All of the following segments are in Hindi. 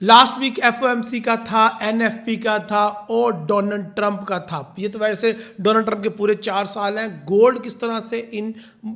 लास्ट वीक एफओएमसी का था, एनएफपी का था और डोनाल्ड ट्रंप का था। ये तो वैसे डोनाल्ड ट्रंप के पूरे 4 साल हैं। गोल्ड किस तरह से इन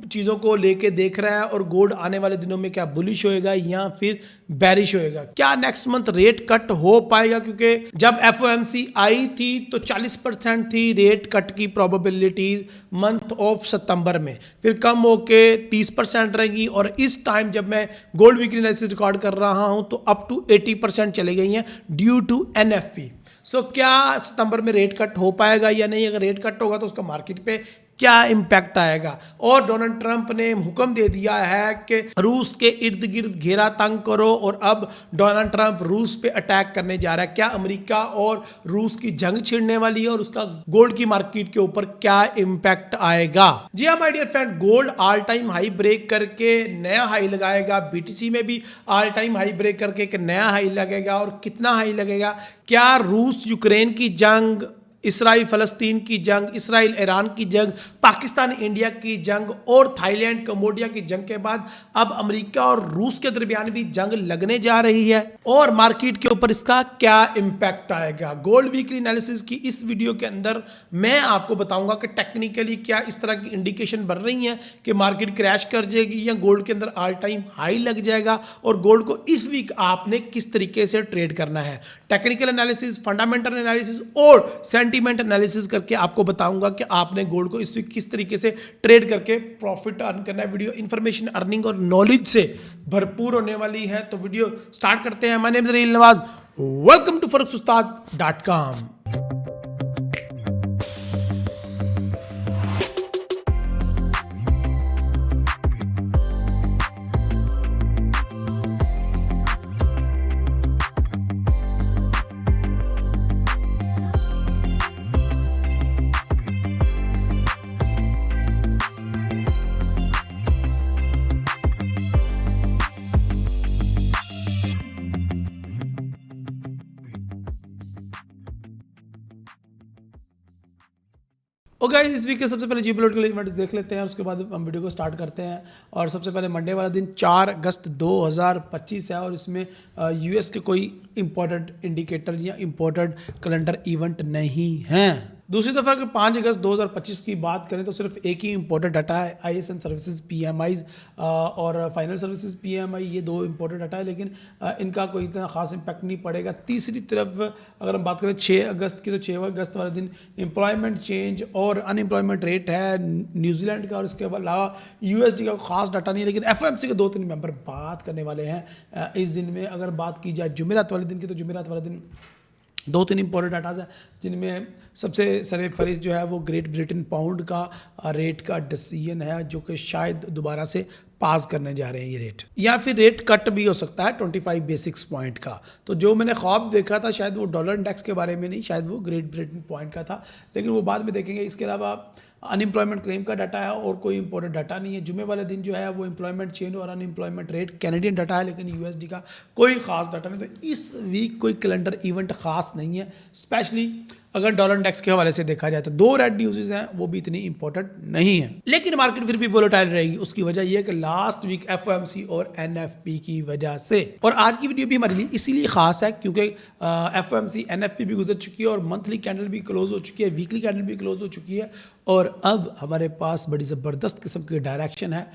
चीज़ों को लेके देख रहा है और गोल्ड आने वाले दिनों में क्या बुलिश होएगा या फिर बैरिश होएगा? क्या नेक्स्ट मंथ रेट कट हो पाएगा? क्योंकि जब एफओएमसी आई थी तो 40% थी रेट कट की प्रोबेबिलिटी मंथ ऑफ सितंबर में, फिर कम होके 30% रहेगी और इस टाइम जब मैं गोल्ड वीकली एनालिसिस रिकॉर्ड कर रहा हूं तो अप टू 80% चले गई हैं ड्यू टू एनएफपी। सो क्या सितंबर में रेट कट हो पाएगा या नहीं? अगर रेट कट होगा तो उसका मार्केट पे क्या इंपैक्ट आएगा? और डोनाल्ड ट्रंप ने हुक्म दे दिया है कि रूस के इर्द गिर्द घेरा तंग करो और अब डोनाल्ड ट्रंप रूस पे अटैक करने जा रहा है। क्या अमेरिका और रूस की जंग छिड़ने वाली है और उसका गोल्ड की मार्केट के ऊपर क्या इंपैक्ट आएगा? जी हाँ my dear friend, gold all time high break करके नया हाई लगाएगा। बीटीसी में भी ऑल टाइम हाई ब्रेक करके एक नया हाई लगेगा। और कितना हाई लगेगा? क्या रूस यूक्रेन की जंग, इसराइल फलस्तीन की जंग, इसराइल ईरान की जंग, पाकिस्तान इंडिया की जंग और थाईलैंड कंबोडिया की जंग के बाद अब अमेरिका और रूस के दरमियान भी जंग लगने जा रही है और मार्केट के ऊपर इसका क्या इंपैक्ट आएगा? गोल्ड वीकली एनालिसिस की इस वीडियो के अंदर मैं आपको बताऊंगा कि टेक्निकली क्या इस तरह की इंडिकेशन बन रही है कि मार्केट क्रैश कर जाएगी या गोल्ड के अंदर ऑल टाइम हाई लग जाएगा और गोल्ड को इस वीक आपने किस तरीके से ट्रेड करना है। टेक्निकल एनालिसिस, फंडामेंटल एनालिसिस और सेंटीमेंट एनालिसिस करके आपको बताऊंगा कि आपने गोल्ड को इस वीक किस तरीके से ट्रेड करके प्रॉफिट अर्न करना है। वीडियो इंफॉर्मेशन, अर्निंग और नॉलेज से भरपूर होने वाली है। तो वीडियो स्टार्ट करते हैं। My name is Raheel Nawaz, welcome to forex-ustad.com। Okay guys, इस वीक के सबसे पहले जियोपॉलिटिकल इवेंट देख लेते हैं, उसके बाद हम वीडियो को स्टार्ट करते हैं। और सबसे पहले मंडे वाला दिन 4 अगस्त 2025 है और इसमें यूएस के कोई इंपॉर्टेंट इंडिकेटर या इंपॉर्टेंट कैलेंडर इवेंट नहीं हैं। दूसरी तरफ अगर 5 अगस्त 2025 की बात करें तो सिर्फ एक ही इंपॉर्टेंट डाटा है, आईएसएम सर्विसेज पीएमआईज और फाइनल सर्विसेज पीएमआई। ये 2 इंपॉर्टेंट डाटा है लेकिन इनका कोई इतना खास इंपैक्ट नहीं पड़ेगा। तीसरी तरफ अगर हम बात करें 6 अगस्त की तो 6 अगस्त वाले दिन एम्प्लॉयमेंट चेंज और अनएम्प्लॉयमेंट रेट है न्यूजीलैंड का और इसके अलावा यूएसडी का खास डाटा नहीं है। लेकिन एफओएमसी के 2-3 मेंबर बात करने वाले हैं इस दिन में। अगर बात की जाए जुमेरात वाले दिन की तो जुमेरात वाले दिन 2-3 इंपॉर्टेंट डाटाज हैं जिनमें सबसे सरफहरिस्त जो है वो ग्रेट ब्रिटेन पाउंड का रेट का डिसीजन है जो कि शायद दोबारा से पास करने जा रहे हैं ये रेट, या फिर रेट कट भी हो सकता है 25 बेसिक्स पॉइंट का। तो जो मैंने ख्वाब देखा था शायद वो डॉलर इंडेक्स के बारे में नहीं, शायद वो ग्रेट ब्रिटेन पॉइंट का था, लेकिन वो बाद में देखेंगे। इसके अलावा अनएम्प्लॉयमेंट क्लेम का डाटा है और कोई इंपॉर्टेंट डाटा नहीं है। जुमे वाले दिन जो है वो एम्प्लॉयमेंट चेंज और अनएम्प्लॉयमेंट रेट कैनेडियन डाटा है लेकिन यूएसडी का कोई खास डाटा नहीं। तो इस वीक कोई कैलेंडर इवेंट खास नहीं है, स्पेशली अगर डॉलर इंडेक्स के हवाले से देखा जाए तो 2 रेड न्यूज़ हैं वो भी इतनी इंपॉर्टेंट नहीं है। लेकिन मार्केट फिर भी वोलेटाइल रहेगी। उसकी वजह यह है कि लास्ट वीक एफओएमसी और एनएफपी की वजह से। और आज की वीडियो भी हमारे लिए इसीलिए खास है क्योंकि एफओएमसी एनएफपी भी गुजर चुकी है और मंथली कैंडल भी क्लोज हो चुकी है, वीकली कैंडल भी क्लोज हो चुकी है और अब हमारे पास बड़ी ज़बरदस्त किस्म की डायरेक्शन है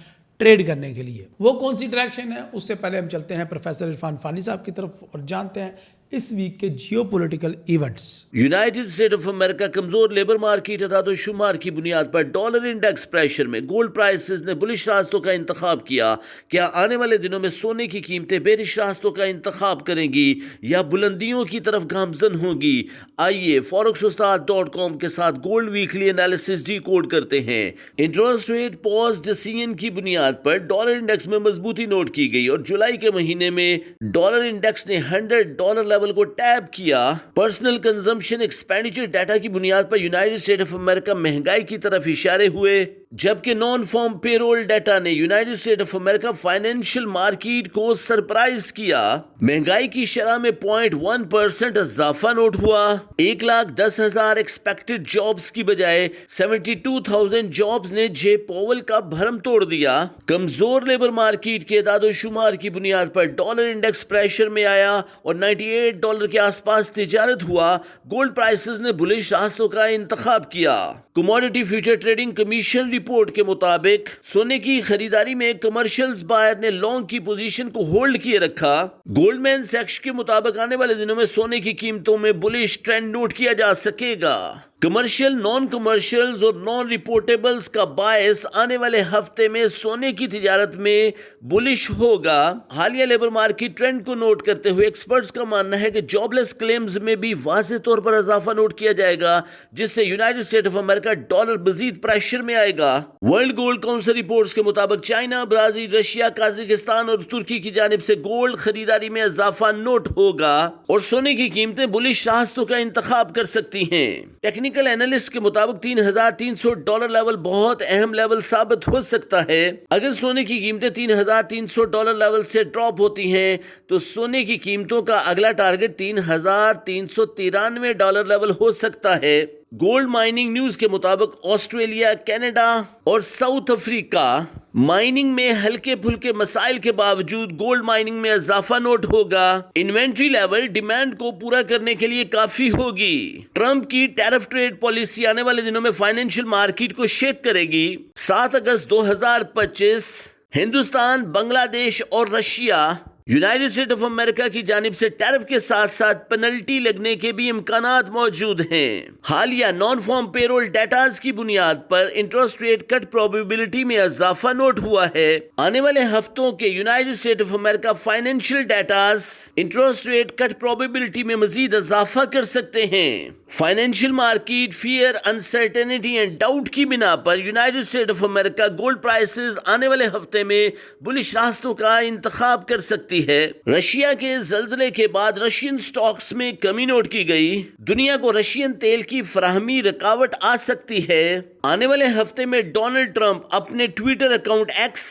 ट्रेड करने के लिए। वो कौन सी डायरेक्शन है? उससे पहले हम चलते हैं प्रोफेसर इरफान फानी साहब की तरफ और जानते हैं इस वीक के geopolitical events. United State of America कमजोर लेबर मार्केट अदा तो शुमार की बुनियाद पर डॉलर इंडेक्स प्रेशर में गोल्ड प्राइसेस ने बुलिश रास्तों का इंतखाब किया। क्या आने वाले दिनों में सोने की कीमतें बेरिश रास्तों का इंतखाब करेंगी या बुलंदियों की तरफ गामजन होगी? आइए forex-ustad.com के साथ gold weekly analysis D code करते हैं। इंटरेस्ट रेट पॉज डिसीजन की बुनियाद पर डॉलर इंडेक्स में मजबूती नोट की गई और जुलाई के महीने में डॉलर इंडेक्स ने $100 लेवल को टैप किया। पर्सनल कंजम्पशन एक्सपेंडिचर डाटा की बुनियाद पर यूनाइटेड स्टेट ऑफ अमेरिका महंगाई की तरफ इशारे हुए। जबकि नॉन फॉर्म पेरोल डाटा ने United State of America financial market को सरप्राइज किया। महंगाई की शरह में 0.1% इजाफा नोट हुआ। 1,10,000 एक्सपेक्टेड जॉब्स की बजाय 72,000 जॉब्स ने जे पॉवेल का भरम तोड़ दिया। कमजोर लेबर मार्केट के एदाद-ओ-शुमार की बुनियाद पर डॉलर इंडेक्स प्रेशर में आया और $98 के आसपास तिजारत हुआ। गोल्ड प्राइसेस ने बुलिश रास्तों का इंतखाब किया। Commodity future trading commission report के मुताबिक सोने की खरीदारी में कमर्शियल्स बायर ने लॉन्ग की पोजीशन को होल्ड किए रखा। गोल्डमैन सैक्स के मुताबिक आने वाले दिनों में सोने की कीमतों में बुलिश ट्रेंड नोट किया जा सकेगा। कमर्शियल, नॉन कमर्शियल्स और नॉन रिपोर्टेबल्स का बायस आने वाले हफ्ते में सोने की तिजारत में बुलिश होगा। हालिया लेबर मार्केट ट्रेंड को नोट करते हुए एक्सपर्ट्स का मानना है कि जॉबलेस क्लेम्स में भी वाज़ेह तौर पर इजाफा नोट किया जाएगा, जिससे United State of America dollar मजीद प्रेशर में आएगा। वर्ल्ड गोल्ड काउंसिल रिपोर्ट्स के मुताबिक चाइना, ब्राजील, रशिया, काजाकिस्तान और तुर्की की जानिब से गोल्ड खरीदारी में इजाफा नोट होगा और सोने की कीमतें बुलिश रास्तों का इंतखाब कर सकती हैं। टेक्निकल एनालिस्ट के मुताबिक $3,300 लेवल बहुत अहम लेवल साबित हो सकता है। अगर सोने की कीमतें $3,300 लेवल से ड्रॉप होती हैं तो सोने की कीमतों का अगला टारगेट $3,393 लेवल हो सकता है। गोल्ड माइनिंग न्यूज के मुताबिक ऑस्ट्रेलिया, कनाडा और साउथ अफ्रीका माइनिंग में हल्के फुल्के मसाइल के बावजूद गोल्ड माइनिंग में इजाफा नोट होगा। इन्वेंट्री लेवल डिमांड को पूरा करने के लिए काफी होगी। ट्रंप की टैरिफ ट्रेड पॉलिसी आने वाले दिनों में फाइनेंशियल मार्केट को शेक करेगी। 7 अगस्त 2025 हिंदुस्तान, बांग्लादेश और Russia United State of America की जानिब से टैरिफ के साथ साथ पेनल्टी लगने के भी इम्कानात मौजूद हैं। हालिया नॉन फॉर्म पेरोल डाटाज की बुनियाद पर इंटरेस्ट रेट कट प्रोबेबिलिटी में इजाफा नोट हुआ है। आने वाले हफ्तों के United State of America financial datas interest rate cut probability में मजीद इजाफा कर सकते हैं। Financial market fear, uncertainty and doubt की बिना पर United State of America gold prices आने वाले हफ्ते में बुलिश रास्तों का इंतखाब कर सकती है। रशिया के जल्जले के बाद रशियन स्टॉक्स में कमी नोट की गई। दुनिया को रशियन तेल की फराहमी रुकावट आ सकती है। आने वाले हफ्ते में डोनाल्ड ट्रंप अपने ट्विटर अकाउंट एक्स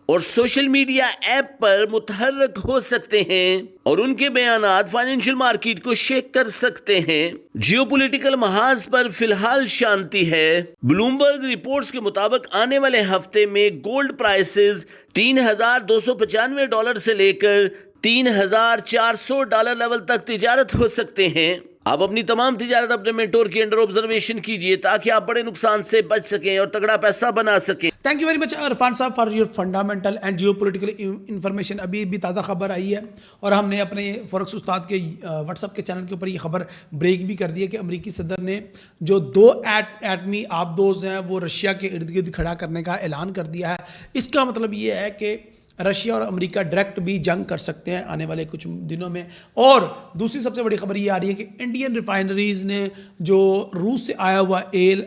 और सोशल मीडिया ऐप पर मुतहर्रक हो सकते हैं और उनके बयानात फाइनेंशियल मार्केट को शेक कर सकते हैं। जियोपॉलिटिकल महाज पर फिलहाल शांति है। ब्लूमबर्ग रिपोर्ट्स के मुताबिक आने वाले हफ्ते में गोल्ड प्राइसेस $3,295 से लेकर $3,400 लेवल तक तिजारत हो सकते हैं। आप अपनी तमाम तिजारत अपने मेंटोर के अंडर ऑब्जर्वेशन कीजिए ताकि आप बड़े नुकसान से बच सकें और तगड़ा पैसा बना सकें। Thank you very much Irfan साहब for your fundamental and geopolitical information. अभी भी ताज़ा खबर आई है और हमने अपने फॉरेक्स उस्ताद के व्हाट्सअप के चैनल के ऊपर ये खबर ब्रेक भी कर दी है कि अमेरिकी सदर ने जो 2 एटमी आबदोज हैं वो रशिया के इर्द गिर्द खड़ा करने का ऐलान कर दिया है। इसका मतलब ये है कि रशिया और अमेरिका डायरेक्ट भी जंग कर सकते हैं आने वाले कुछ दिनों में। और दूसरी सबसे बड़ी खबर ये आ रही है कि इंडियन रिफाइनरीज ने जो रूस से आया हुआ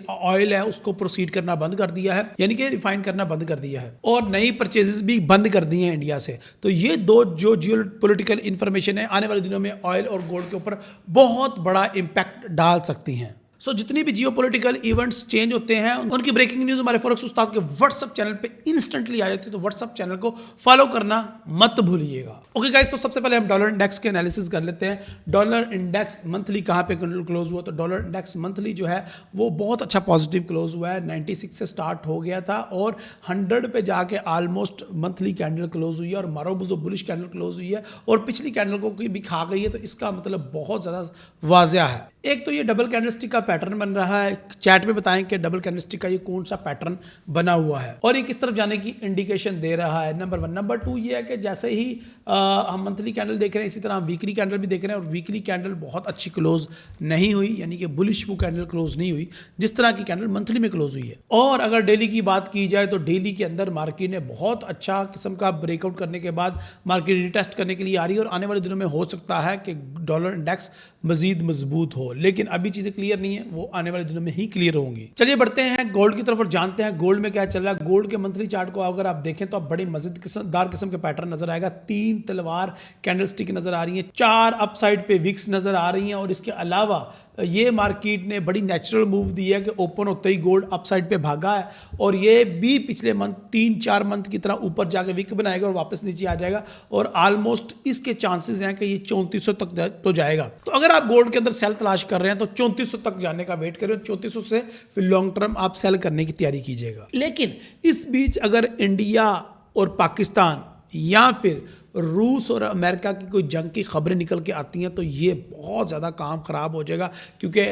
ऑयल है उसको प्रोसीड करना बंद कर दिया है, यानी कि रिफाइन करना बंद कर दिया है और नई परचेजेस भी बंद कर दी हैं इंडिया से। तो ये दो जो जियोपॉलिटिकल इंफॉर्मेशन है आने वाले दिनों में ऑयल और गोल्ड के ऊपर बहुत बड़ा इम्पैक्ट डाल सकती हैं। जितनी भी जियोपॉलिटिकल इवेंट्स चेंज होते हैं उनकी ब्रेकिंग न्यूज़ हमारे फॉरेक्स उस्ताद के व्हाट्सअप चैनल पे इंस्टेंटली आ जाती है, तो व्हाट्सअप चैनल को फॉलो करना मत भूलिएगा। ओके गाइस, तो सबसे पहले हम डॉलर इंडेक्स के एनालिसिस कर लेते हैं। डॉलर इंडेक्स मंथली कहाँ पे क्लोज हुआ, तो डॉलर इंडेक्स मंथली जो है वो बहुत अच्छा पॉजिटिव क्लोज हुआ है। 96 से स्टार्ट हो गया था और 100 पे जाके ऑलमोस्ट मंथली कैंडल क्लोज हुई है और मारोबुजो बुलिश कैंडल क्लोज हुई है और पिछली कैंडल को भी खा गई है। तो इसका मतलब बहुत ज़्यादा वाज़िया है। एक तो ये डबल कैंडलस्टिक का पैटर्न बन रहा है। चैट में बताएं कि डबल कैंडलस्टिक का ये कौन सा पैटर्न बना हुआ है और ये किस तरफ जाने की इंडिकेशन दे रहा है, नंबर 1। नंबर 2 ये है कि जैसे ही हम मंथली कैंडल देख रहे हैं इसी तरह हम वीकली कैंडल भी देख रहे हैं और वीकली कैंडल बहुत अच्छी क्लोज नहीं हुई, यानी कि बुलिश वो कैंडल क्लोज नहीं हुई जिस तरह की कैंडल मंथली में क्लोज हुई है। और अगर डेली की बात की जाए तो डेली के अंदर मार्केट ने बहुत अच्छा किस्म का ब्रेकआउट करने के बाद मार्केट रिटेस्ट करने के लिए आ रही है और आने वाले दिनों में हो सकता है कि डॉलर इंडेक्स मजीद मजबूत हो, लेकिन अभी चीजें क्लियर नहीं है, वो आने वाले दिनों में ही क्लियर होंगी। चलिए बढ़ते हैं गोल्ड की तरफ और जानते हैं गोल्ड में क्या चल रहा है। गोल्ड के मंथली चार्ट को अगर आप देखें तो आप बड़े मजेदार किस्म के पैटर्न नजर आएगा। 3 तलवार कैंडलस्टिक नजर आ रही है, 4 अपसाइड पे विक्स नजर आ रही हैं और इसके अलावा ये मार्केट ने बड़ी नेचुरल मूव दी है कि ओपन होते ही गोल्ड अपसाइड पे भागा है और ये भी पिछले मंथ 3-4 मंथ की तरह ऊपर जाके विक बनाएगा और वापस नीचे आ जाएगा और ऑलमोस्ट इसके चांसेस हैं कि ये 3400 तक तो जाएगा। तो अगर आप गोल्ड के अंदर सेल तलाश कर रहे हैं तो 3400 तक जाने का वेट करें, 3400 से फिर लॉन्ग टर्म आप सेल करने की तैयारी कीजिएगा। लेकिन इस बीच अगर इंडिया और पाकिस्तान या फिर रूस और अमेरिका की कोई जंग की खबरें निकल के आती हैं तो ये बहुत ज़्यादा काम ख़राब हो जाएगा, क्योंकि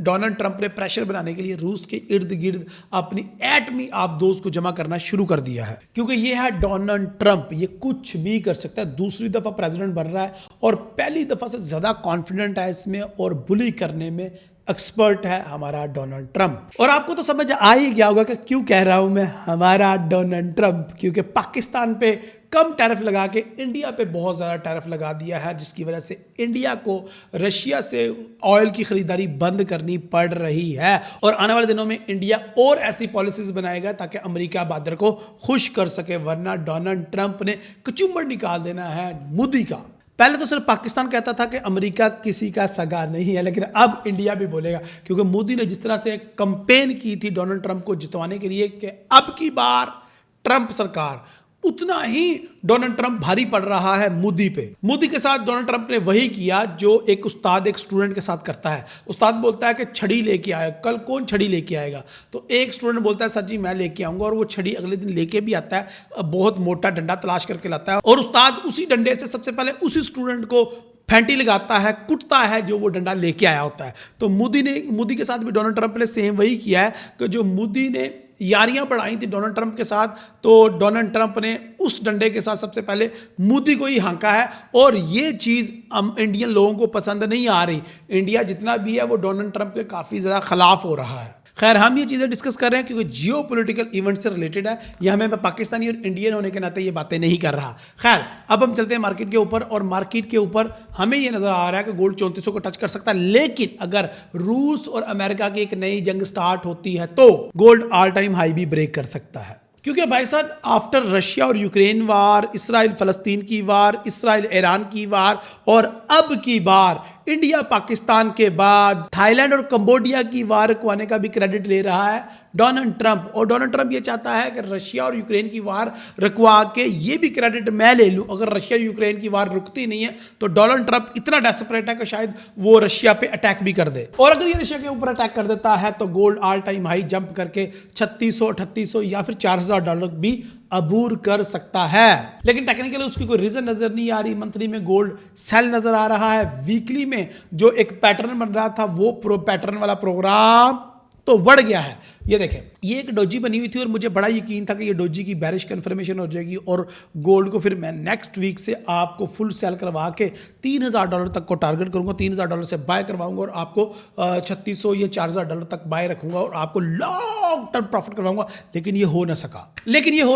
डोनाल्ड ट्रंप ने प्रेशर बनाने के लिए रूस के इर्द गिर्द अपनी एटमी आबदोज को जमा करना शुरू कर दिया है। क्योंकि ये है डोनाल्ड ट्रंप, ये कुछ भी कर सकता है, दूसरी दफ़ा प्रेसिडेंट बन रहा है और पहली दफ़ा से ज़्यादा कॉन्फिडेंट है इसमें और बुली करने में एक्सपर्ट है हमारा डोनाल्ड ट्रंप। और आपको तो समझ आ ही गया होगा कि क्यों कह रहा हूं मैं हमारा डोनाल्ड ट्रंप, क्योंकि पाकिस्तान पे कम टैरिफ लगा के इंडिया पे बहुत ज़्यादा टैरिफ लगा दिया है, जिसकी वजह से इंडिया को रशिया से ऑयल की खरीदारी बंद करनी पड़ रही है। और आने वाले दिनों में इंडिया और ऐसी पॉलिसीज बनाएगा ताकि अमेरिका बादर को खुश कर सके, वरना डोनाल्ड ट्रंप ने कचूमर निकाल देना है मोदी का। पहले तो सिर्फ पाकिस्तान कहता था कि अमेरिका किसी का सगा नहीं है, लेकिन अब इंडिया भी बोलेगा, क्योंकि मोदी ने जिस तरह से कंपेन की थी डोनाल्ड ट्रंप को जितवाने के लिए कि अब की बार ट्रंप सरकार, उतना ही डोनाल्ड ट्रंप भारी पड़ रहा है मोदी पे। मोदी के साथ डोनाल्ड ट्रंप ने वही किया जो एक उस्ताद एक स्टूडेंट के साथ करता है। उस्ताद बोलता है कि छड़ी लेके आए, कल कौन छड़ी लेके आएगा? तो एक स्टूडेंट बोलता है सर जी मैं लेके आऊंगा, और वो छड़ी अगले दिन लेके भी आता है, बहुत मोटा डंडा तलाश करके लाता है और उस्ताद उसी डंडे से सबसे पहले उसी स्टूडेंट को फैंटी लगाता है, कुटता है जो वो डंडा लेके आया होता है। तो मोदी के साथ भी डोनाल्ड ट्रंप ने सेम वही किया है कि जो मोदी ने यारियां बढ़ाई थी डोनाल्ड ट्रंप के साथ, तो डोनाल्ड ट्रंप ने उस डंडे के साथ सबसे पहले मोदी को ही हांका है। और ये चीज़ इंडियन लोगों को पसंद नहीं आ रही। इंडिया जितना भी है वो डोनाल्ड ट्रंप के काफ़ी ज़्यादा खिलाफ हो रहा है। खैर, हम ये चीज़ें डिस्कस कर रहे हैं क्योंकि जियो पोलिटिकल इवेंट से रिलेटेड है, ये हमें मैं पाकिस्तानी और इंडियन होने के नाते ये बातें नहीं कर रहा। खैर, अब हम चलते हैं मार्केट के ऊपर, और मार्केट के ऊपर हमें ये नज़र आ रहा है कि गोल्ड 3400 को टच कर सकता है। लेकिन अगर रूस और अमेरिका की एक नई जंग स्टार्ट होती है तो गोल्ड ऑल टाइम हाई भी ब्रेक कर सकता है। क्योंकि भाई साहब, आफ्टर रशिया और यूक्रेन वार, इसराइल फलस्तीन की वार, इसराइल ईरान की वार, और अब की बार इंडिया पाकिस्तान के बाद थाईलैंड और कंबोडिया की वार रुकवाने का भी क्रेडिट ले रहा है डोनाल्ड ट्रंप। और डोनाल्ड ट्रंप ये चाहता है कि रशिया और यूक्रेन की वार रुकवा के ये भी क्रेडिट मैं ले लूं। अगर रशिया और यूक्रेन की वार रुकती नहीं है तो डोनाल्ड ट्रंप इतना डेस्परेट है कि शायद वो रशिया पे अटैक भी कर दे। और अगर ये रशिया के ऊपर अटैक कर देता है तो gold all time high jump करके 3600, 3800 या फिर $4000 भी अबूर कर सकता है। लेकिन टेक्निकली उसकी कोई रीजन नजर नहीं आ रही। मंथली में गोल्ड सेल नजर आ रहा है, वीकली में जो एक पैटर्न बन रहा था वो पैटर्न वाला प्रोग्राम तो बढ़ गया है। ये देखें, ये एक डोजी बनी हुई थी और मुझे बड़ा यकीन था कि ये डोजी की बैरिश कंफर्मेशन हो जाएगी और गोल्ड को फिर मैं नेक्स्ट वीक से आपको फुल सेल करवा के $3000 तक को टारगेट करूंगा, $3000 से बाय करवाऊंगा और आपको 3600 या $4000 तक बाय रखूंगा और आपको लॉन्ग टर्म प्रॉफिट करवाऊंगा। लेकिन ये हो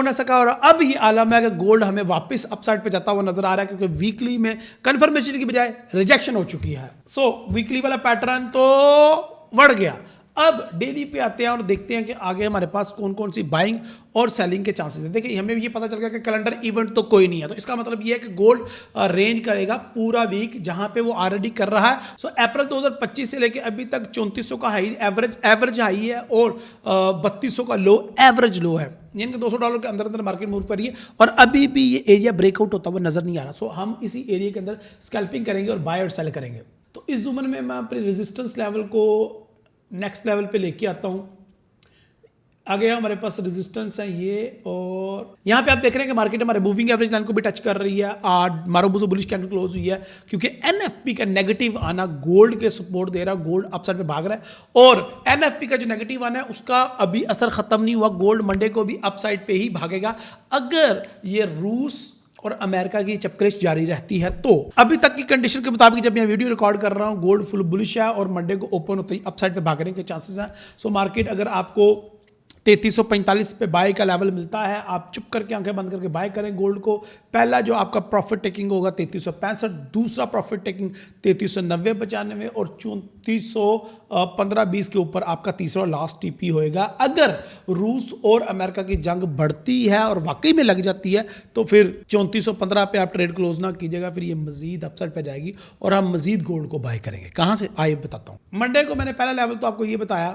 ना सका और अब ये आलम है कि गोल्ड हमें वापस अपसाइड पे जाता हुआ नजर आ रहा है, क्योंकि वीकली में कंफर्मेशन की बजाय रिजेक्शन हो चुकी है। सो वीकली वाला पैटर्न तो बढ़ गया। अब डेली पे आते हैं और देखते हैं कि आगे हमारे पास कौन कौन सी बाइंग और सेलिंग के चांसेस हैं। देखिए, हमें ये पता चल गया कि कैलेंडर इवेंट तो कोई नहीं है, तो इसका मतलब ये है कि गोल्ड रेंज करेगा पूरा वीक जहां पे वो ऑलरेडी कर रहा है। सो अप्रैल 2025 से लेके अभी तक 3400 का हाई एवरेज हाई है और 3200 का लो एवरेज लो है, यानी कि $200 के अंदर अंदर मार्केट मूव कर रही है और अभी भी ये एरिया ब्रेकआउट होता हुआ नजर नहीं आ रहा। सो हम इसी एरिया के अंदर स्कैल्पिंग करेंगे और बाय और सेल करेंगे। तो इस जुमन में मैं अपने रेजिस्टेंस लेवल को नेक्स्ट लेवल पे लेके आता हूं। आगे हमारे पास रेजिस्टेंस है ये, और यहाँ पे आप देख रहे हैं कि मार्केट हमारे मूविंग एवरेज लाइन को भी टच कर रही है। मारूबुजो बुलिश कैंडल क्लोज हुई है क्योंकि एनएफपी का नेगेटिव आना गोल्ड के सपोर्ट दे रहा है, गोल्ड अपसाइड पे भाग रहा है और एनएफपी का जो नेगेटिव आना है उसका अभी असर खत्म नहीं हुआ, गोल्ड मंडे को भी अपसाइड पे ही भागेगा अगर ये रूस और अमेरिका की चपकरेश जारी रहती है। तो अभी तक की कंडीशन के मुताबिक जब मैं वीडियो रिकॉर्ड कर रहा हूं गोल्ड फुल बुलिश है और मंडे को ओपन होते ही अपसाइड पे भागने के चांसेस हैं। सो मार्केट अगर आपको 3345 पे बाय का लेवल मिलता है, आप चुप करके आंखें बंद करके बाय करें गोल्ड को। पहला जो आपका प्रॉफिट टेकिंग होगा 3365, दूसरा प्रॉफिट टेकिंग 3390-95 और 3415-20 के ऊपर आपका तीसरा लास्ट टीपी होएगा। अगर रूस और अमेरिका की जंग बढ़ती है और वाकई में लग जाती है तो फिर 3415 पे आप ट्रेड क्लोज ना कीजिएगा, फिर ये मजीद अपसाइड पे जाएगी और हम मजीद गोल्ड को बाय करेंगे। कहाँ से आइए बताता हूँ। मंडे को मैंने पहला लेवल तो आपको ये बताया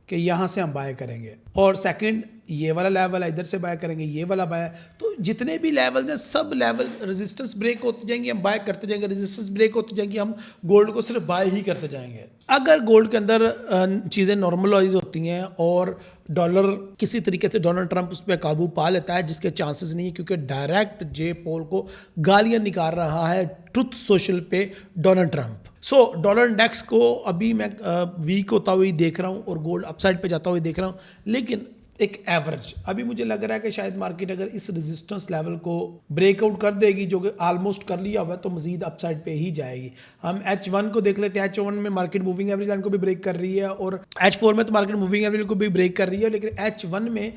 कि यहाँ से हम बाय करेंगे, और सेकंड ये वाला लेवल है, इधर से बाय करेंगे, ये वाला बाय। तो जितने भी लेवल्स हैं सब लेवल रेजिस्टेंस ब्रेक होते जाएंगे, हम बाय करते जाएंगे, रेजिस्टेंस ब्रेक होते जाएंगे, हम गोल्ड को सिर्फ बाय ही करते जाएंगे। अगर गोल्ड के अंदर चीज़ें नॉर्मलाइज होती हैं और डॉलर किसी तरीके से डोनाल्ड ट्रंप उस पर काबू पा लेता है, जिसके चांसेस नहीं है क्योंकि डायरेक्ट जे पोल को गालियां निकाल रहा है ट्रुथ सोशल पे डोनाल्ड ट्रंप। सो डॉलर इंडेक्स को अभी मैं वीक होता हुआ ही देख रहा हूँ और गोल्ड अपसाइड पे जाता हुआ देख रहा हूँ, लेकिन एक एवरेज अभी मुझे लग रहा है कि शायद मार्केट अगर इस रेजिस्टेंस लेवल को ब्रेकआउट कर देगी, जो कि ऑलमोस्ट कर लिया हुआ है, तो मजीद अपसाइड पे ही जाएगी। हम H1 को देख लेते हैं। H1 में मार्केट मूविंग एवरेज लाइन को भी ब्रेक कर रही है और H4 में तो मार्केट मूविंग एवरेज को भी ब्रेक कर रही है, लेकिन H1 में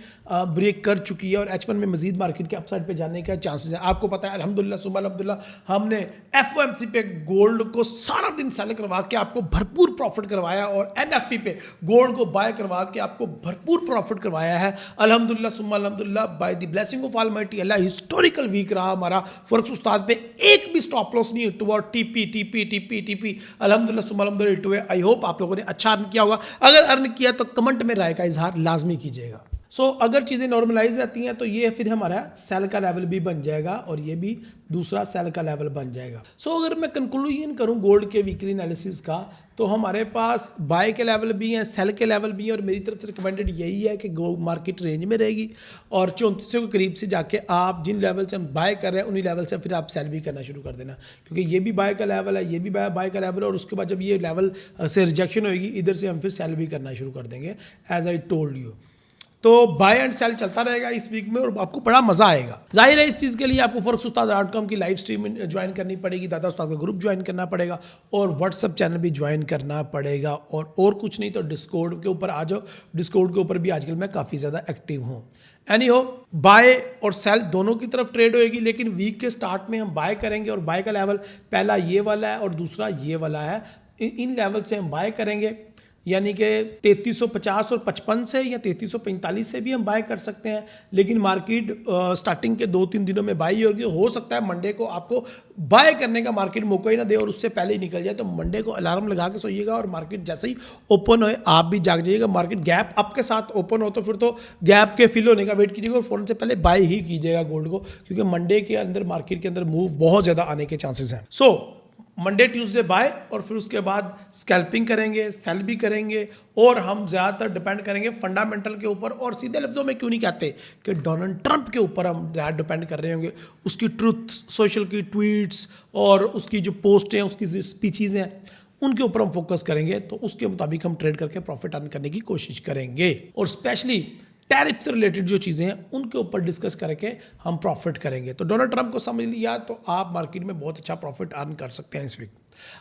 ब्रेक कर चुकी है और H1 में मजीद मार्केट के अपसाइड पे जाने का चांसेस है। आपको पता है अल्हम्दुलिल्लाह सुबह अल्हम्दुलिल्लाह हमने FOMC पे गोल्ड को सारा दिन सेल करवा के आपको भरपूर प्रॉफिट करवाया और NFP पे गोल्ड को बाय करवा के आपको भरपूर प्रॉफिट करवाया है। अल्हम्दुलिल्लाह सुम्मा अल्हम्दुलिल्लाह, by the blessing of almighty Allah, historical week रहा हमारा। फॉरेक्स उस्ताद पे एक भी स्टॉप लॉस नहीं हिट हुआ, टीपी अल्हम्दुलिल्लाह सुम्मा अल्हम्दुलिल्लाह हिट हुए। आई होप आप लोगों ने अच्छा अर्न किया होगा। अगर अर्न किया तो कमेंट में राय का इजहार लाजमी कीजिएगा। अगर चीज़ें नॉर्मलाइज रहती हैं तो ये फिर हमारा सेल का लेवल भी बन जाएगा और ये भी दूसरा सेल का लेवल बन जाएगा। अगर मैं कंक्लूजन करूं गोल्ड के वीकली एनालिसिस का, तो हमारे पास बाय के लेवल भी हैं, सेल के लेवल भी हैं, और मेरी तरफ से रिकमेंडेड यही है कि गोल्ड मार्केट रेंज में रहेगी और 3400 के करीब से जाके आप जिन लेवल से हम बाय कर रहे हैं उन्हीं लेवल से फिर आप सेल भी करना शुरू कर देना, क्योंकि ये भी बाय का लेवल है, ये भी बाय का लेवल है, और उसके बाद जब ये लेवल से रिजेक्शन होगी इधर से हम फिर सेल भी करना शुरू कर देंगे एज आई टोल्ड यू। तो बाय एंड सेल चलता रहेगा इस वीक में और आपको बड़ा मजा आएगा। जाहिर है इस चीज़ के लिए आपको forex-ustad.com की लाइव स्ट्रीम ज्वाइन करनी पड़ेगी, दादा उस्ताद का ग्रुप ज्वाइन करना पड़ेगा और व्हाट्सअप चैनल भी ज्वाइन करना पड़ेगा, और कुछ नहीं तो डिस्कॉर्ड के ऊपर आ जाओ। डिस्कॉर्ड के ऊपर भी आजकल मैं काफ़ी ज़्यादा एक्टिव हूँ। एनी हो, बाय और सेल दोनों की तरफ ट्रेड होएगी, लेकिन वीक के स्टार्ट में हम बाय करेंगे और बाय का लेवल पहला ये वाला है और दूसरा ये वाला है। इन लेवल से हम बाय करेंगे, यानी कि 3350 और 55 से या 3345 से भी हम बाय कर सकते हैं, लेकिन मार्केट स्टार्टिंग के 2-3 दिनों में बाई होगी। हो सकता है मंडे को आपको बाय करने का मार्केट मौका ही ना दे और उससे पहले ही निकल जाए, तो मंडे को अलार्म लगा के सोइएगा और मार्केट जैसे ही ओपन होए आप भी जाग जाइएगा। मार्केट गैप अप के साथ ओपन हो तो फिर तो गैप के फिल होने का वेट कीजिएगा और फ़ौरन से पहले बाय ही कीजिएगा गोल्ड को, क्योंकि मंडे के अंदर मार्केट के अंदर मूव बहुत ज़्यादा आने के चांसेस हैं। मंडे ट्यूसडे बाय और फिर उसके बाद स्कैल्पिंग करेंगे, सेल भी करेंगे, और हम ज़्यादातर डिपेंड करेंगे फंडामेंटल के ऊपर, और सीधे लफ्ज़ों में क्यों नहीं कहते कि डोनाल्ड ट्रंप के ऊपर हम ज़्यादा डिपेंड कर रहे होंगे। उसकी ट्रुथ सोशल की ट्वीट्स और उसकी जो पोस्ट हैं, उसकी जो स्पीचेज़ हैं, उनके ऊपर हम फोकस करेंगे, तो उसके मुताबिक हम ट्रेड करके प्रॉफिट अर्न करने की कोशिश करेंगे। और स्पेशली टैरिफ से रिलेटेड जो चीज़ें हैं उनके ऊपर डिस्कस करके हम प्रॉफिट करेंगे। तो डोनाल्ड ट्रंप को समझ लिया तो आप मार्केट में बहुत अच्छा प्रॉफिट अर्न कर सकते हैं इस week.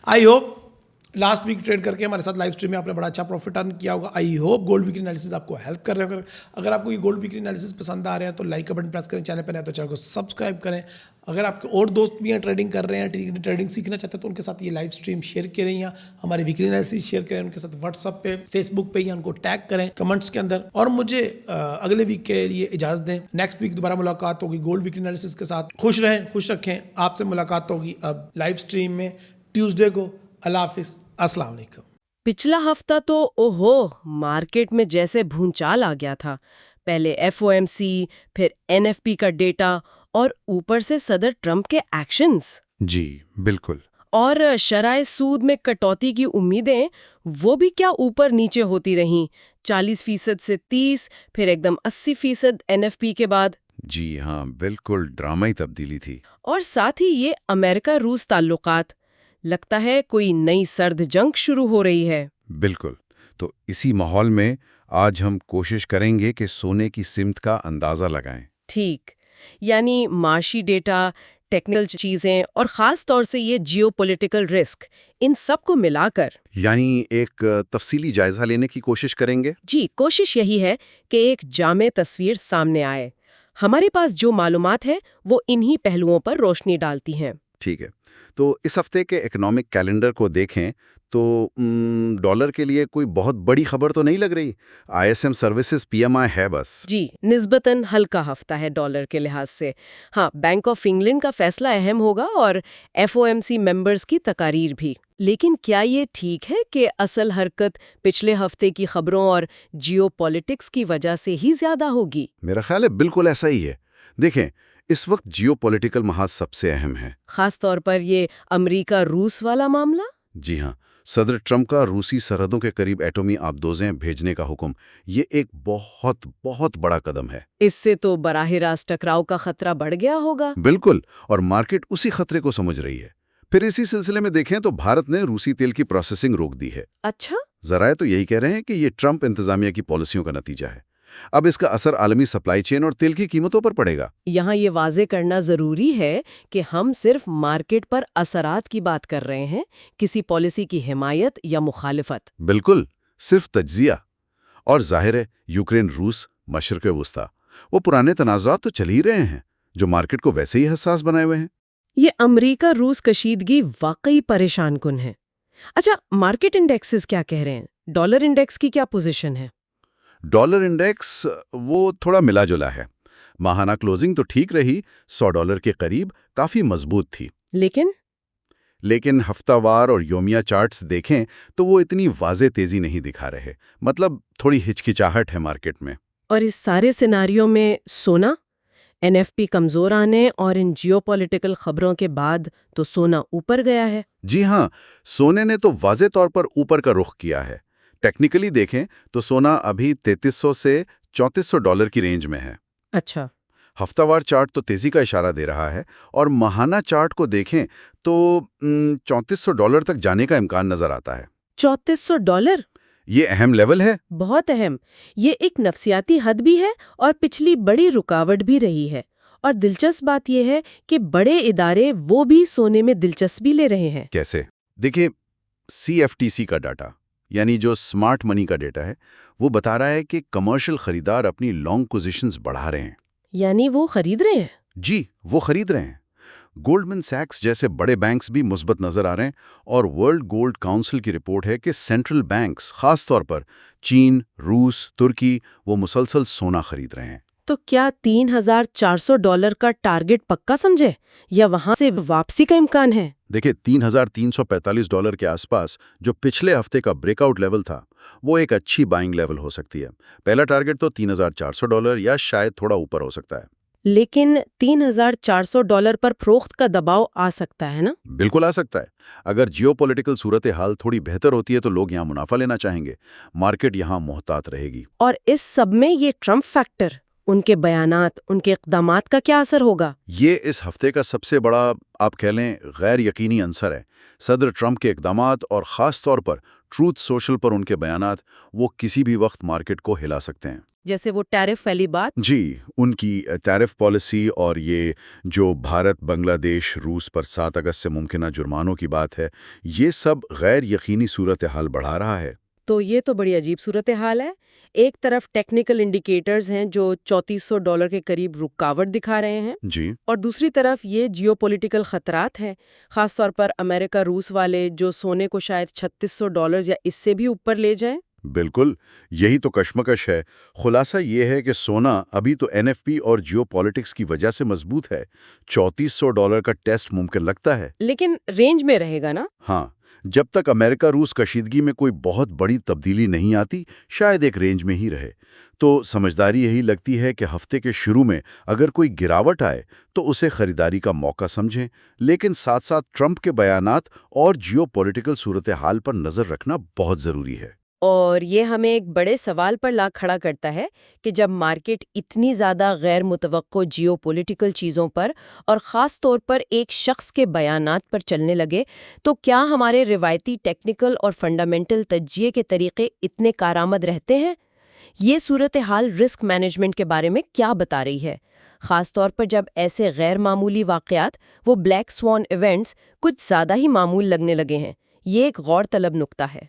I hope last week trade करके हमारे साथ लाइव स्ट्रीम में आपने बड़ा अच्छा प्रॉफिट अर्न किया होगा। I hope gold weekly analysis आपको हेल्प कर रहे होंगे। अगर आपको ये गोल्ड वीकली एनालिसिस पसंद आ रहे हैं तो लाइक का बटन प्रेस करें, चैनल पर नए तो चैनल को सब्सक्राइब करें। अगर आपके और दोस्त भी हैं ट्रेडिंग कर रहे हैं, ट्रेडिंग सीखना चाहते हैं, तो उनके साथ ये लाइव स्ट्रीम शेयर करें या हमारे वीकली एनालिसिस शेयर करें उनके साथ व्हाट्सअप पे, फेसबुक पे, या उनको टैग करें कमेंट्स के अंदर। और मुझे अगले वीक के लिए इजाज़त दें। नेक्स्ट वीक दोबारा मुलाकात होगी गोल्ड वीकली एनालिसिस के साथ। खुश रहें, खुश रखें। आपसे मुलाकात होगी अब लाइव स्ट्रीम में ट्यूसडे को। अल्लाह हाफिज़, अस्सलाम वालेकुम। पिछला हफ्ता तो ओहो, मार्केट में जैसे भूचाल आ गया था। पहले FOMC, फिर NFP का डेटा और ऊपर से सदर ट्रंप के एक्शंस। जी बिल्कुल। और शराए सूद में कटौती की उम्मीदें वो भी क्या ऊपर नीचे होती रहीं। 40% से 30, फिर एकदम 80% NFP के बाद। जी हाँ, बिल्कुल ड्रामाई तब्दीली थी। और साथ ही ये अमेरिका रूस ताल्लुकात, लगता है कोई नई सर्द जंग शुरू हो रही है। बिल्कुल। तो इसी माहौल में आज हम कोशिश करेंगे कि सोने की सिमत का अंदाज़ा लगाएं। ठीक, यानी माशी डेटा, टेक्निकल चीजें और खास तौर से ये जियोपॉलिटिकल रिस्क, इन सब को मिलाकर यानी एक तफसीली जायजा लेने की कोशिश करेंगे। जी कोशिश यही है कि एक जामे तस्वीर सामने आए। हमारे पास जो मालूमात है वो इन्हीं पहलुओं पर रोशनी डालती हैं। ठीक है, तो इस हफ्ते के इकोनॉमिक कैलेंडर को देखें तो डॉलर के लिए कोई बहुत बड़ी खबर तो नहीं लग रही। आईएसएम सर्विसेज पीएमआई है बस। जी निस्बतन हल्का हफ्ता है डॉलर के लिहाज से। हाँ, बैंक ऑफ इंग्लैंड का फैसला अहम होगा और एफओएमसी मेंबर्स की तकारीर भी। लेकिन क्या ये ठीक है कि असल हरकत पिछले हफ्ते की खबरों और जियोपॉलिटिक्स की वजह से ही ज्यादा होगी? मेरा ख्याल है बिल्कुल ऐसा ही है। देखें, इस वक्त जियोपॉलिटिकल महाज सबसे अहम है। खास तौर पर ये अमेरिका रूस वाला मामला। जी हाँ, सदर ट्रंप का रूसी सरहदों के करीब एटॉमी आबदोजें भेजने का हुक्म, ये एक बहुत बहुत बड़ा कदम है। इससे तो बराह रास्त टकराव का खतरा बढ़ गया होगा। बिल्कुल, और मार्केट उसी खतरे को समझ रही है। फिर इसी सिलसिले में देखें तो भारत ने रूसी तेल की प्रोसेसिंग रोक दी है। अच्छा, जराए तो यही कह रहे हैं कि ये ट्रंप इंतजामिया की पॉलिसियों का नतीजा है। अब इसका असर आलमी सप्लाई चेन और तेल की कीमतों पर पड़ेगा। यहाँ ये वाजे करना जरूरी है कि हम सिर्फ मार्केट पर असरात की बात कर रहे हैं, किसी पॉलिसी की हिमायत या मुखालिफत। बिल्कुल, सिर्फ तज्जिया। और जाहिर है यूक्रेन रूस मशरक़ वुस्ता, वो पुराने तनाज़ात तो चल ही रहे हैं जो मार्केट को वैसे ही हसास बनाए हुए हैं। ये अमेरिका रूस कशीदगी वाकई परेशान कुन है। अच्छा, मार्केट इंडेक्सेस क्या कह रहे हैं? डॉलर इंडेक्स की क्या पोजीशन है? डॉलर इंडेक्स वो थोड़ा मिला जुला है। माहाना क्लोजिंग तो ठीक रही, $100 के करीब, काफ़ी मजबूत थी। लेकिन हफ्तावार और योमिया चार्ट्स देखें तो वो इतनी वाज़े तेज़ी नहीं दिखा रहे। मतलब थोड़ी हिचकिचाहट है मार्केट में। और इस सारे सिनारियों में सोना, एनएफपी कमजोर आने और इन जियोपॉलिटिकल खबरों के बाद तो सोना ऊपर गया है। जी हाँ, सोने ने तो वाज़े तौर पर ऊपर का रुख किया है। टेक्निकली देखें तो सोना अभी $3300 से $3400 की रेंज में है। अच्छा, हफ्तावार चार्ट तो तेजी का इशारा दे रहा है और माहाना चार्ट को देखें तो $3400 तक जाने का इम्कान नजर आता है। $3400? ये अहम लेवल है। बहुत अहम। ये एक नफसियाती हद भी है और पिछली बड़ी रुकावट भी रही है। और दिलचस्प बात यह है कि बड़े इदारे वो भी सोने में दिलचस्पी ले रहे हैं। कैसे? देखिए, CFTC का डाटा, यानी जो स्मार्ट मनी का डेटा है, वो बता रहा है कि कमर्शियल खरीदार अपनी लॉन्ग पोजीशंस बढ़ा रहे हैं। यानी वो खरीद रहे हैं? जी, वो खरीद रहे हैं। गोल्डमैन सैक्स जैसे बड़े बैंक्स भी मुस्बत नजर आ रहे हैं और वर्ल्ड गोल्ड काउंसिल की रिपोर्ट है कि सेंट्रल बैंक्स, खास तौर पर चीन, रूस, तुर्की, वो मुसलसल सोना खरीद रहे हैं। तो क्या $3400 का टारगेट पक्का समझे या वहां से वापसी का इम्कान है? देखिए, $3345 के आसपास जो पिछले हफ्ते का ब्रेकआउट लेवल था, वो एक अच्छी बाइंग लेवल हो सकती है। पहला टारगेट तो $3400 या शायद थोड़ा ऊपर हो सकता है। लेकिन $3400 पर फरोख्त का दबाव आ सकता है ना? बिल्कुल आ सकता है। अगर जियोपॉलिटिकल सूरत हाल थोड़ी बेहतर होती है तो लोग यहाँ मुनाफा लेना चाहेंगे। मार्केट यहाँ मोहतात रहेगी। और इस सब में ये ट्रंप फैक्टर, उनके बयानात, उनके इक़दामात का क्या असर होगा? ये इस हफ्ते का सबसे बड़ा, आप कह लें, गैर यकीनी अंसर है। सदर ट्रंप के इक़दामात और ख़ास तौर पर ट्रूथ सोशल पर उनके बयानात, वो किसी भी वक्त मार्केट को हिला सकते हैं। जैसे वो टैरिफ वाली बात? जी, उनकी टैरिफ पॉलिसी और ये जो भारत, बांग्लादेश, रूस पर 7 अगस्त से मुमकिना जुर्मानों की बात है, ये सब गैर यकीनी सूरत हाल बढ़ा रहा है। तो ये तो बड़ी अजीब सूरत हाल है। एक तरफ टेक्निकल इंडिकेटर्स हैं जो $3400 के करीब रुकावट दिखा रहे हैं, जी, और दूसरी तरफ ये जियोपॉलिटिकल खतरात हैं, खासतौर पर अमेरिका रूस वाले, जो सोने को शायद $3600 या इससे भी ऊपर ले जाएं। बिल्कुल, यही तो कश्मकश है। खुलासा ये है कि सोना अभी तो NFP और जियोपॉलिटिक्स की वजह से मजबूत है। $3400 का टेस्ट मुमकिन लगता है। लेकिन रेंज में रहेगा ना? हाँ, जब तक अमेरिका रूस कशीदगी में कोई बहुत बड़ी तब्दीली नहीं आती, शायद एक रेंज में ही रहे। तो समझदारी यही लगती है कि हफ्ते के शुरू में अगर कोई गिरावट आए तो उसे खरीदारी का मौका समझें, लेकिन साथ साथ ट्रंप के बयानात और जियोपॉलिटिकल सूरत हाल पर नजर रखना बहुत जरूरी है। और ये हमें एक बड़े सवाल पर ला खड़ा करता है कि जब मार्केट इतनी ज़्यादा गैर मुतवक्को जियोपॉलिटिकल चीज़ों पर और ख़ास तौर पर एक शख्स के बयानात पर चलने लगे, तो क्या हमारे रिवायती टेक्निकल और फंडामेंटल तज्जिये के तरीके इतने कारआमद रहते हैं? ये सूरत हाल रिस्क मैनेजमेंट के बारे में क्या बता रही है? खास तौर पर जब ऐसे गैर मामूली वाक़यात, वो ब्लैक स्वान इवेंट्स, कुछ ज़्यादा ही मामूल लगने लगे हैं। ये एक गौरतलब नुक्ता है।